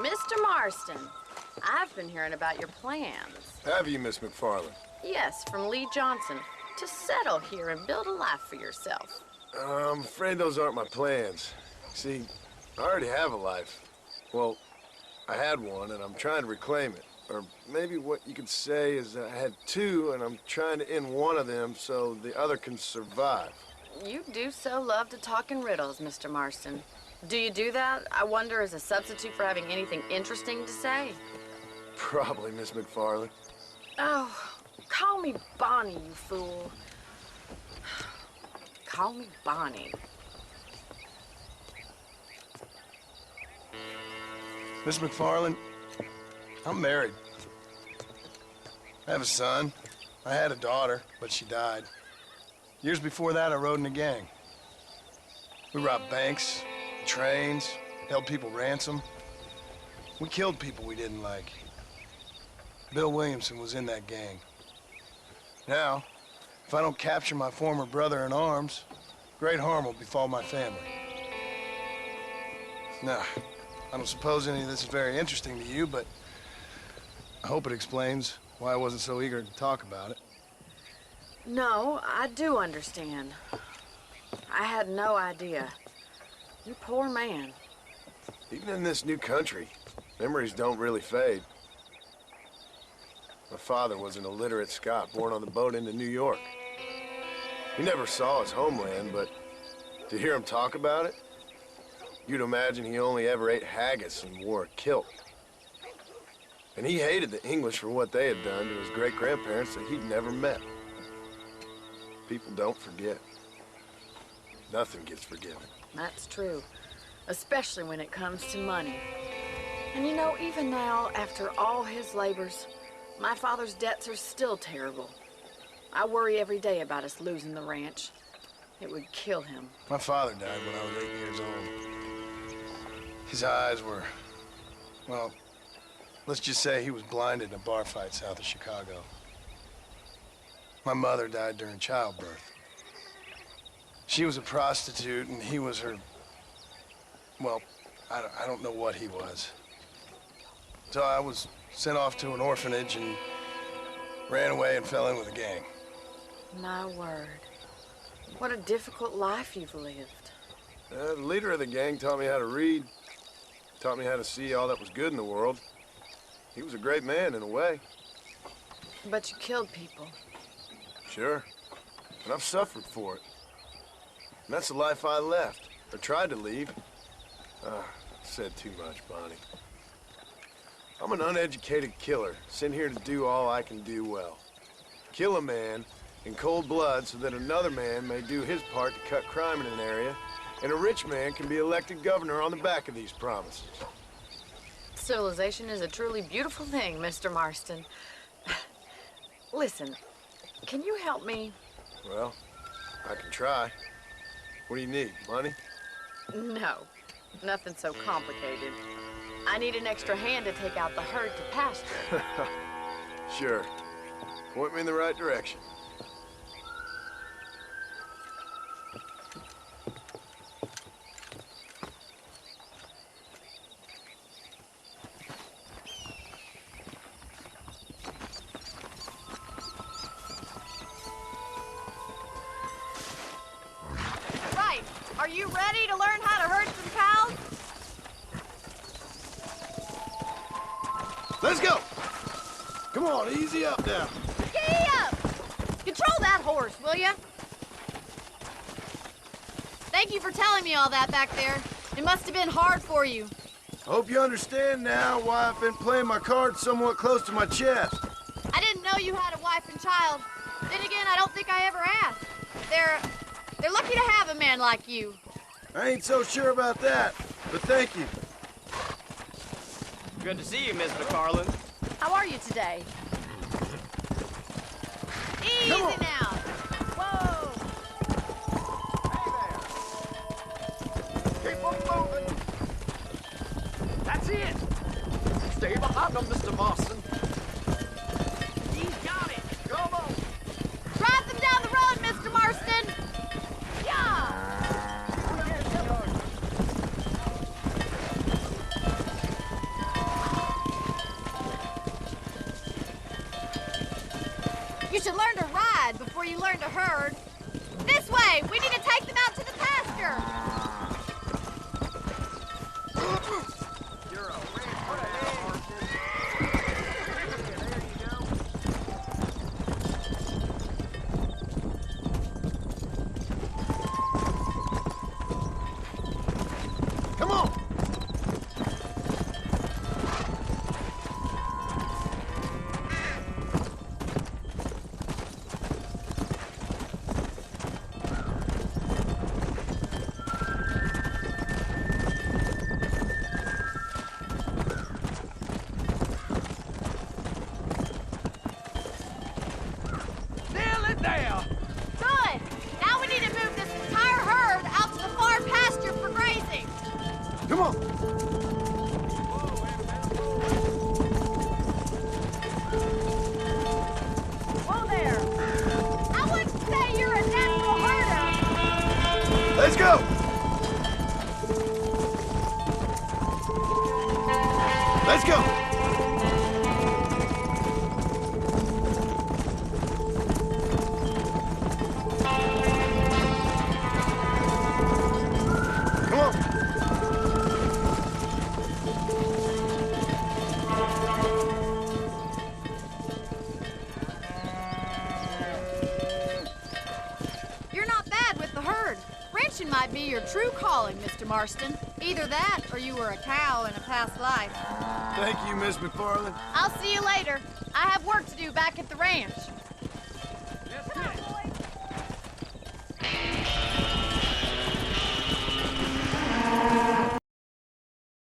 Mr. Marston, I've been hearing about your plans. Have you, Miss McFarland? Yes, from Lee Johnson, to settle here and build a life for yourself. I'm afraid those aren't my plans. See, I already have a life. Well, I had one, and I'm trying to reclaim it. Or maybe what you could say is I had two, and I'm trying to end one of them so the other can survive. You do so love to talk in riddles, Mr. Marston. Do you do that, I wonder, as a substitute for having anything interesting to say? Probably, Miss McFarland. Oh, call me Bonnie, you fool. Call me Bonnie. Miss McFarland, I'm married. I have a son. I had a daughter, but she died. Years before that, I rode in a gang. We robbed banks, trains, held people ransom. We killed people we didn't like. Bill Williamson was in that gang. Now, if I don't capture my former brother in arms, great harm will befall my family. Now, I don't suppose any of this is very interesting to you, but I hope it explains why I wasn't so eager to talk about it. No, I do understand. I had no idea. You poor man. Even in this new country, memories don't really fade. My father was an illiterate Scot born on the boat into New York. He never saw his homeland, but to hear him talk about it, you'd imagine he only ever ate haggis and wore a kilt. And he hated the English for what they had done to his great-grandparents that he'd never met. People don't forget. Nothing gets forgiven. That's true, especially when it comes to money. And you know, even now, after all his labors, my father's debts are still terrible. I worry every day about us losing the ranch. It would kill him. My father died when I was 8 years old. His eyes were, well, let's just say he was blinded in a bar fight south of Chicago. My mother died during childbirth. She was a prostitute, and he was her, well, I don't know what he was. So I was sent off to an orphanage and ran away and fell in with a gang. My word. What a difficult life you've lived. The leader of the gang taught me how to read, taught me how to see all that was good in the world. He was a great man in a way. But you killed people. Sure. And I've suffered for it. And that's the life I left, or tried to leave. Said too much, Bonnie. I'm an uneducated killer, sent here to do all I can do well. Kill a man in cold blood so that another man may do his part to cut crime in an area, and a rich man can be elected governor on the back of these promises. Civilization is a truly beautiful thing, Mr. Marston. Listen, can you help me? Well, I can try. What do you need, money? No, nothing so complicated. I need an extra hand to take out the herd to pasture. Sure. Point me in the right direction. Right. Are you ready to learn how to herd some cows? Let's go! Come on, easy up now. Giddy up! Control that horse, will you? Thank you for telling me all that back there. It must have been hard for you. I hope you understand now why I've been playing my cards somewhat close to my chest. I didn't know you had a wife and child. Then again, I don't think I ever asked. They're lucky to have a man like you. I ain't so sure about that, but thank you. Good to see you, Miss McFarland. How are you today? Easy now. Whoa. Keep on moving. That's it. Stay behind them, Mr. Marston. He's got it. Come on. Drive them down the road, Mr. Marston. Yeah. find a herd. This way! We need to take them out to the pasture! You're a red. Come on! Nail it down! Good! Now we need to move this entire herd out to the far pasture for grazing. Come on! Whoa there! I wouldn't say you're a natural herder. Let's go! Let's go! Come on! You're not bad with the herd. Ranching might be your true calling, Mr. Marston. Either that, or you were a cow in a past life. Thank you, Miss McFarland. I'll see you later. I have work to do back at the ranch.